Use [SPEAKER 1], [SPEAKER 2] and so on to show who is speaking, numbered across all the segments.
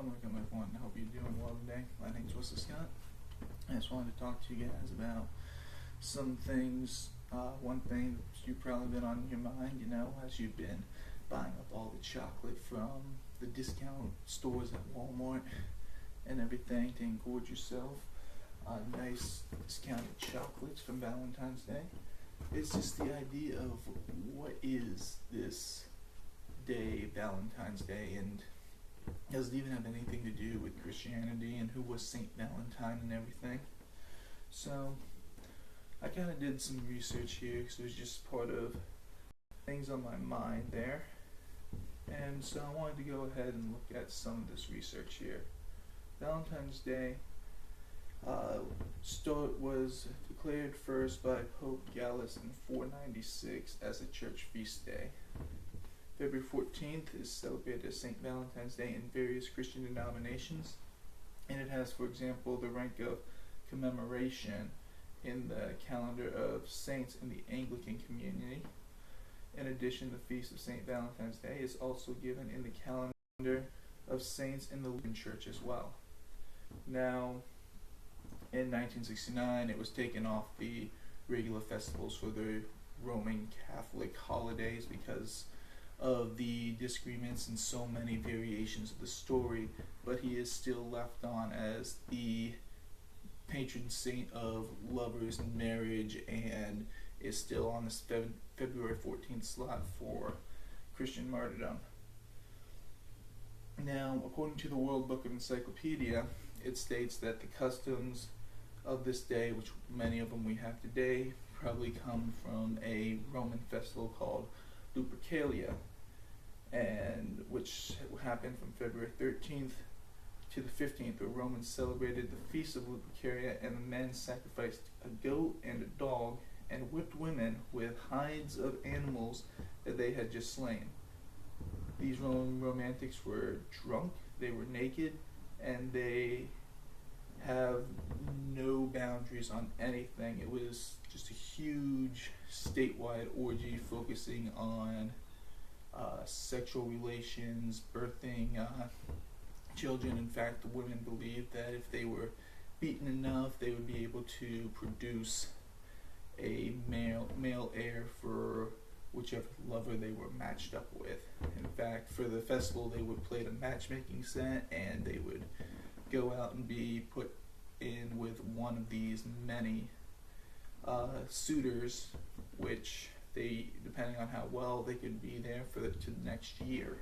[SPEAKER 1] Welcome everyone. I hope you're doing well today. My name's Wesley Scott. I just wanted to talk to you guys about some things. One thing that you've probably been on your mind, as you've been buying up all the chocolate from the discount stores at Walmart and everything to engorge yourself on nice discounted chocolates from Valentine's Day. It's just the idea of what is this day, Valentine's Day, and does it even have anything to do with Christianity and who was Saint Valentine and everything? So I kind of did some research here because it was just part of things on my mind there, and so I wanted to go ahead and look at some of this research here. Valentine's Day was declared first by Pope Gallus in 496 as a church feast day. February 14th is celebrated as St. Valentine's Day in various Christian denominations, and it has, for example, the rank of commemoration in the calendar of saints in the Anglican community. In addition, the Feast of St. Valentine's Day is also given in the calendar of saints in the Lutheran Church as well. Now, in 1969, it was taken off the regular festivals for the Roman Catholic holidays because of the disagreements and so many variations of the story, but he is still left on as the patron saint of lovers and marriage, and is still on this February 14th slot for Christian martyrdom. Now, according to the World Book of Encyclopedia, it states that the customs of this day, which many of them we have today, probably come from a Roman festival called Lupercalia, and which happened from February 13th to the 15th, where Romans celebrated the Feast of Lupercalia, and the men sacrificed a goat and a dog and whipped women with hides of animals that they had just slain. These Roman romantics were drunk, they were naked, and they have no boundaries on anything. It was just a huge statewide orgy focusing on sexual relations, birthing children. In fact, the women believed that if they were beaten enough, they would be able to produce a male heir for whichever lover they were matched up with. In fact, for the festival, they would play the matchmaking set, and they would go out and be put in with one of these many suitors, which they, depending on how well they could be there to the next year.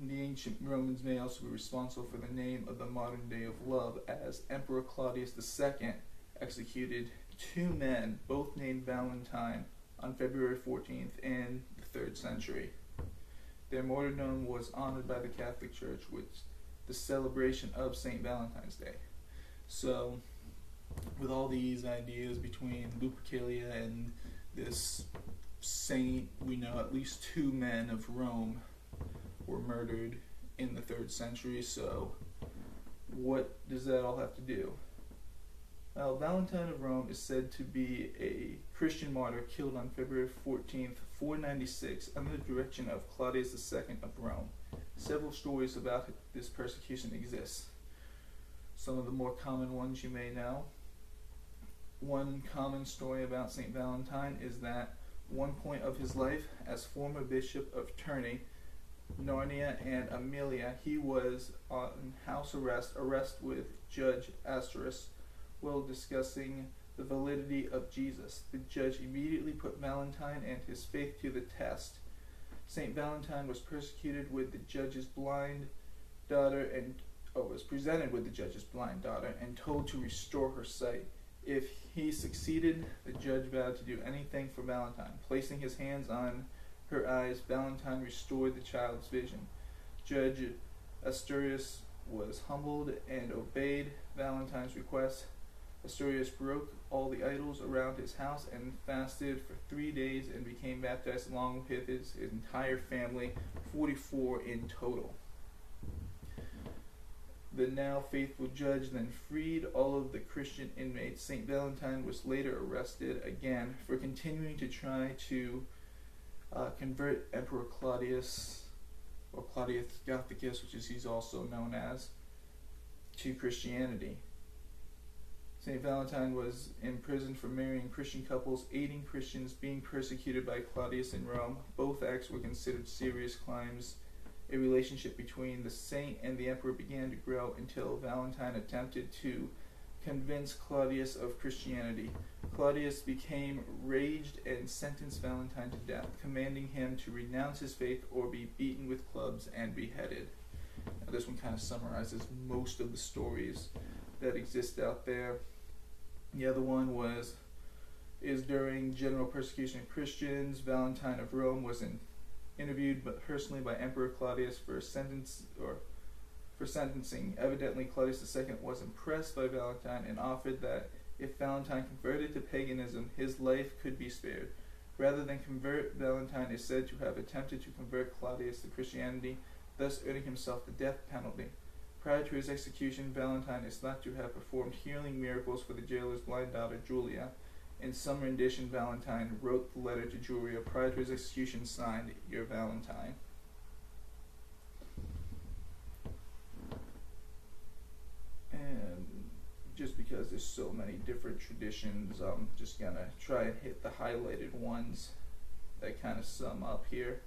[SPEAKER 1] The ancient Romans may also be responsible for the name of the modern day of love, as Emperor Claudius II executed two men, both named Valentine, on February 14th in the 3rd century. Their martyrdom was honored by the Catholic Church with the celebration of St. Valentine's Day. So, with all these ideas between Lupercalia and this saint, we know at least two men of Rome were murdered in the 3rd century. So what does that all have to do? Well, Valentine of Rome is said to be a Christian martyr killed on February 14th, 496, under the direction of Claudius II of Rome. Several stories about this persecution exist. Some of the more common ones you may know. One common story about St. Valentine is that one point of his life, as former Bishop of Terni, Narnia, and Amelia, he was on house arrest with Judge Asterius while discussing the validity of Jesus. The judge immediately put Valentine and his faith to the test. St. Valentine was persecuted with the judge's blind daughter was presented with the judge's blind daughter and told to restore her sight. If he succeeded, the judge vowed to do anything for Valentine. Placing his hands on her eyes, Valentine restored the child's vision. Judge Asterius was humbled and obeyed Valentine's request. Asterius broke all the idols around his house and fasted for 3 days and became baptized along with his entire family, 44 in total. The now faithful judge then freed all of the Christian inmates. St. Valentine was later arrested again for continuing to try to convert Emperor Claudius or Claudius Gothicus, which is he's also known as, to Christianity. St. Valentine was imprisoned for marrying Christian couples, aiding Christians, being persecuted by Claudius in Rome. Both acts were considered serious crimes. A relationship between the saint and the emperor began to grow until Valentine attempted to convince Claudius of Christianity. Claudius became raged and sentenced Valentine to death, commanding him to renounce his faith or be beaten with clubs and beheaded. Now, this one kind of summarizes most of the stories that exist out there. The other one is during general persecution of Christians. Valentine of Rome was interviewed personally by Emperor Claudius for sentencing. Evidently, Claudius II was impressed by Valentine and offered that if Valentine converted to paganism, his life could be spared. Rather than convert, Valentine is said to have attempted to convert Claudius to Christianity, thus earning himself the death penalty. Prior to his execution, Valentine is thought to have performed healing miracles for the jailer's blind daughter, Julia. In some rendition, Valentine wrote the letter to Julia prior to his execution, signed, "Your Valentine." And just because there's so many different traditions, I'm just going to try and hit the highlighted ones that kind of sum up here.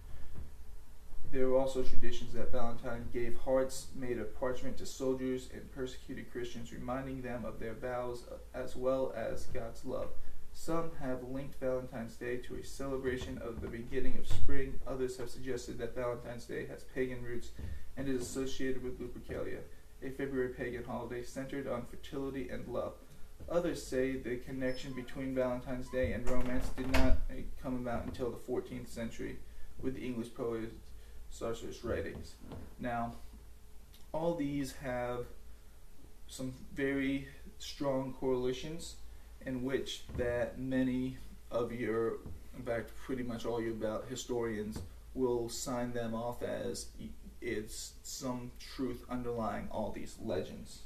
[SPEAKER 1] There were also traditions that Valentine gave hearts made of parchment to soldiers and persecuted Christians, reminding them of their vows as well as God's love. Some have linked Valentine's Day to a celebration of the beginning of spring. Others have suggested that Valentine's Day has pagan roots and is associated with Lupercalia, a February pagan holiday centered on fertility and love. Others say the connection between Valentine's Day and romance did not come about until the 14th century with the English poet Chaucer's writings. Now, all these have some very strong correlations in which that many of your, in fact, pretty much all your historians will sign them off as it's some truth underlying all these legends.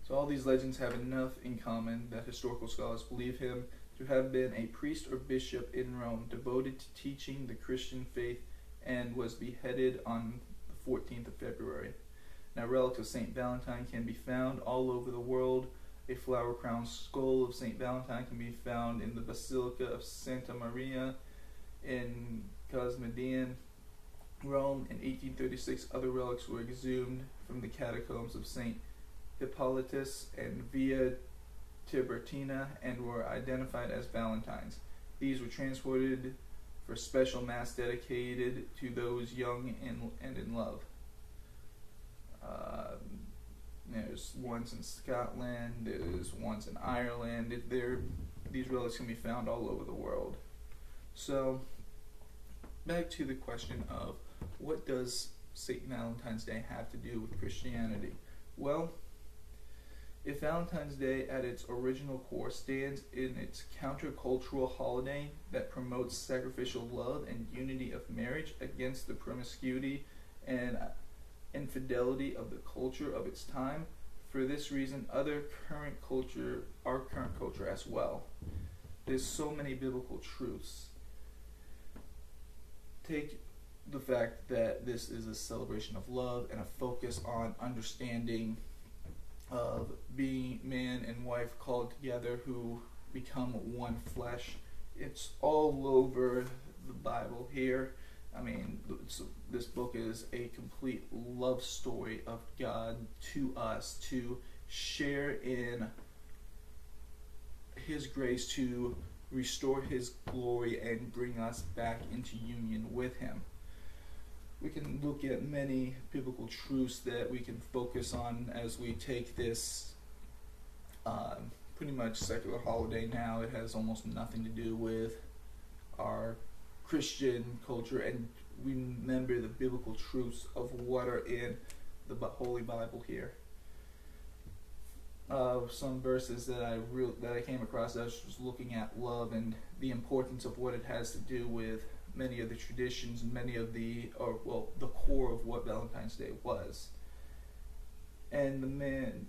[SPEAKER 1] So all these legends have enough in common that historical scholars believe him to have been a priest or bishop in Rome devoted to teaching the Christian faith and was beheaded on the 14th of February. Now, relics of St. Valentine can be found all over the world. A flower-crowned skull of St. Valentine can be found in the Basilica of Santa Maria in Cosmedin, Rome. In 1836, other relics were exhumed from the catacombs of St. Hippolytus and Via Tiburtina and were identified as Valentines. These were transported for special mass dedicated to those young and in love. There's ones in Scotland, there's ones in Ireland. These relics can be found all over the world. So, back to the question of what does St. Valentine's Day have to do with Christianity? Well, if Valentine's Day at its original core stands in its countercultural holiday that promotes sacrificial love and unity of marriage against the promiscuity and infidelity of the culture of its time, for this reason our current culture as well. There's so many biblical truths. Take the fact that this is a celebration of love and a focus on understanding of being man and wife called together who become one flesh. It's all over the Bible here. I mean, this book is a complete love story of God to us to share in His grace to restore His glory and bring us back into union with Him. We can look at many biblical truths that we can focus on as we take this pretty much secular holiday now. It has almost nothing to do with our Christian culture, and we remember the biblical truths of what are in the Holy Bible here. Some verses that I came across as I was looking at love and the importance of what it has to do with many of the traditions, many of the core of what Valentine's Day was. And the man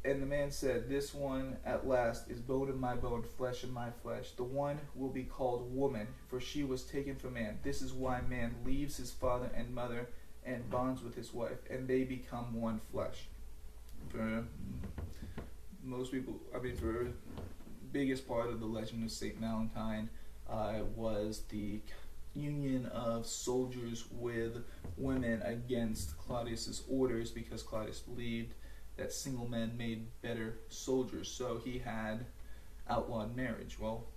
[SPEAKER 1] And the man said, "This one at last is bone of my bone, flesh of my flesh. The one will be called woman, for she was taken from man. This is why man leaves his father and mother and bonds with his wife, and they become one flesh." For most people, for the biggest part of the legend of Saint Valentine was the union of soldiers with women against Claudius's orders, because Claudius believed that single men made better soldiers, so he had outlawed marriage. Well,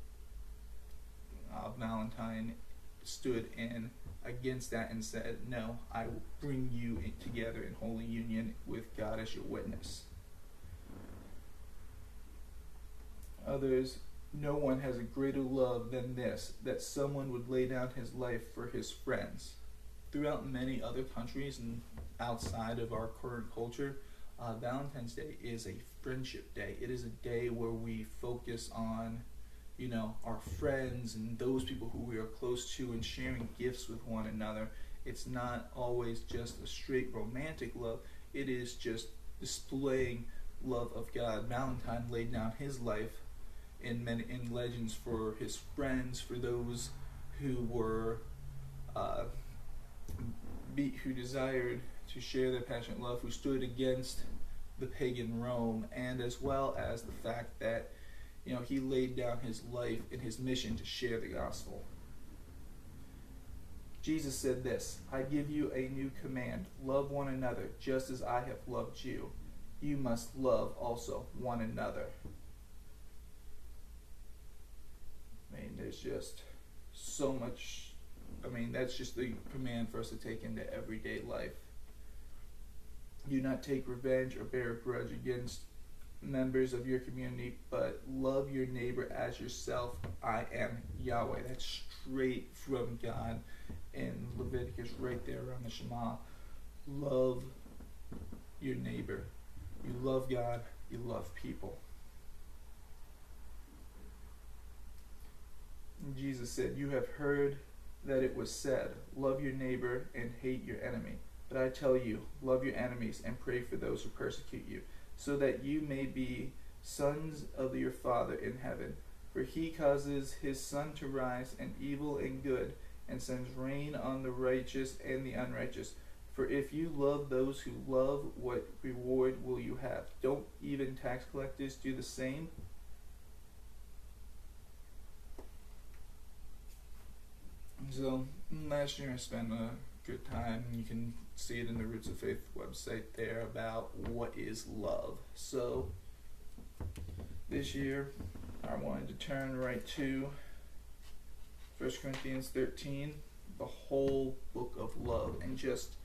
[SPEAKER 1] Valentine stood in against that and said, "No, I will bring you together in holy union with God as your witness." Others, "No one has a greater love than this, that someone would lay down his life for his friends." Throughout many other countries and outside of our current culture, Valentine's Day is a friendship day. It is a day where we focus on, our friends and those people who we are close to, and sharing gifts with one another. It's not always just a straight romantic love. It is just displaying love of God. Valentine laid down his life in legends for his friends, for those who were who desired to share their passionate love, who stood against the pagan Rome, and as well as the fact that he laid down his life in his mission to share the gospel. Jesus said this, "I give you a new command, love one another just as I have loved you. You must love also one another." There's just so much. That's just the command for us to take into everyday life. Do not take revenge or bear a grudge against members of your community, but love your neighbor as yourself. I am Yahweh. That's straight from God in Leviticus, right there around the Shema. Love your neighbor. You love God, you love people. And Jesus said, "You have heard that it was said, love your neighbor and hate your enemy. But I tell you, love your enemies and pray for those who persecute you, so that you may be sons of your Father in heaven. For he causes his sun to rise in evil and good, and sends rain on the righteous and the unrighteous. For if you love those who love, what reward will you have? Don't even tax collectors do the same?" So last year I spent a good time. You can see it in the Roots of Faith website there about what is love. So this year I wanted to turn right to 1 Corinthians 13, the whole book of love, and just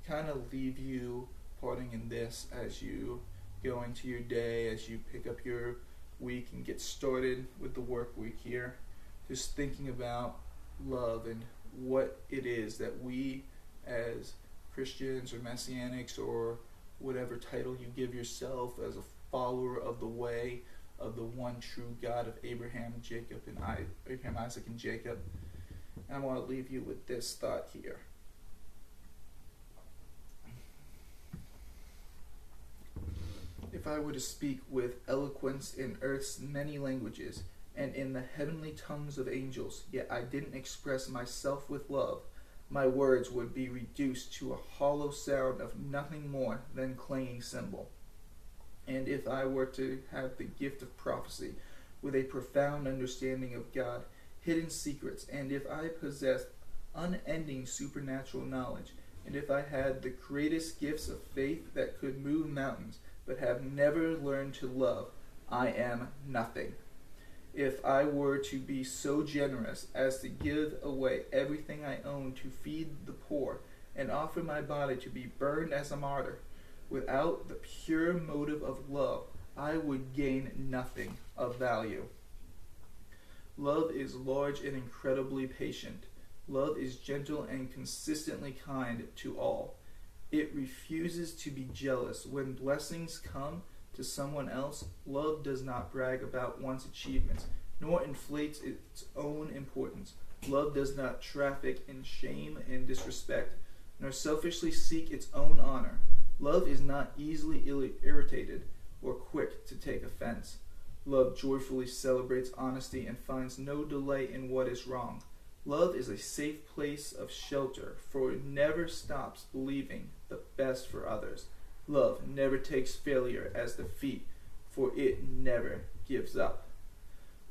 [SPEAKER 1] kind of leave you parting in this as you go into your day, as you pick up your week and get started with the work week here. Just thinking about love and what it is that we as Christians or Messianics, or whatever title you give yourself as a follower of the way of the one true God of Abraham, Isaac, and Jacob. And I want to leave you with this thought here. If I were to speak with eloquence in earth's many languages, and in the heavenly tongues of angels, yet I didn't express myself with love, my words would be reduced to a hollow sound of nothing more than clanging cymbal. And if I were to have the gift of prophecy, with a profound understanding of God, hidden secrets, and if I possessed unending supernatural knowledge, and if I had the greatest gifts of faith that could move mountains, but have never learned to love, I am nothing. If I were to be so generous as to give away everything I own to feed the poor, and offer my body to be burned as a martyr, without the pure motive of love, I would gain nothing of value. Love is large and incredibly patient. Love is gentle and consistently kind to all. It refuses to be jealous when blessings come to someone else. Love does not brag about one's achievements, nor inflates its own importance. Love does not traffic in shame and disrespect, nor selfishly seek its own honor. Love is not easily irritated or quick to take offense. Love joyfully celebrates honesty and finds no delight in what is wrong. Love is a safe place of shelter, for it never stops believing the best for others. Love never takes failure as defeat, for it never gives up.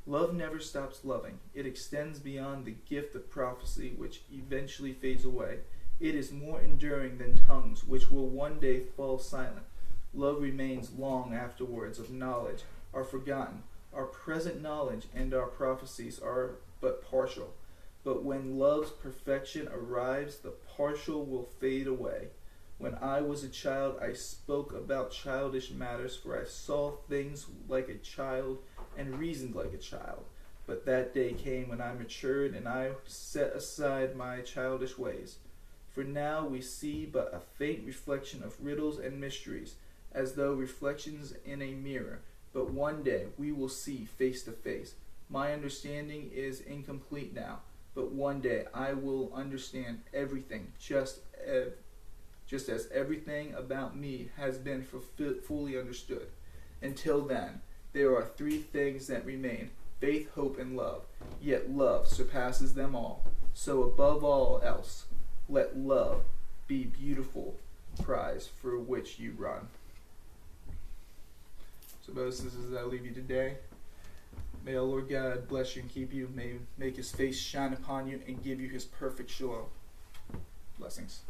[SPEAKER 1] Love never stops loving. It extends beyond the gift of prophecy, which eventually fades away. It is more enduring than tongues, which will one day fall silent. Love remains long afterwards of knowledge are forgotten. Our present knowledge and our prophecies are but partial. But when love's perfection arrives, the partial will fade away. When I was a child, I spoke about childish matters, for I saw things like a child and reasoned like a child. But that day came when I matured, and I set aside my childish ways. For now we see but a faint reflection of riddles and mysteries, as though reflections in a mirror. But one day we will see face to face. My understanding is incomplete now, but one day I will understand everything, just as everything about me has been fully understood. Until then, there are three things that remain: faith, hope, and love. Yet love surpasses them all. So above all else, let love be beautiful prize for which you run. So, brothers and sisters, I leave you today. May our Lord God bless you and keep you. May he make his face shine upon you and give you his perfect shalom. Blessings.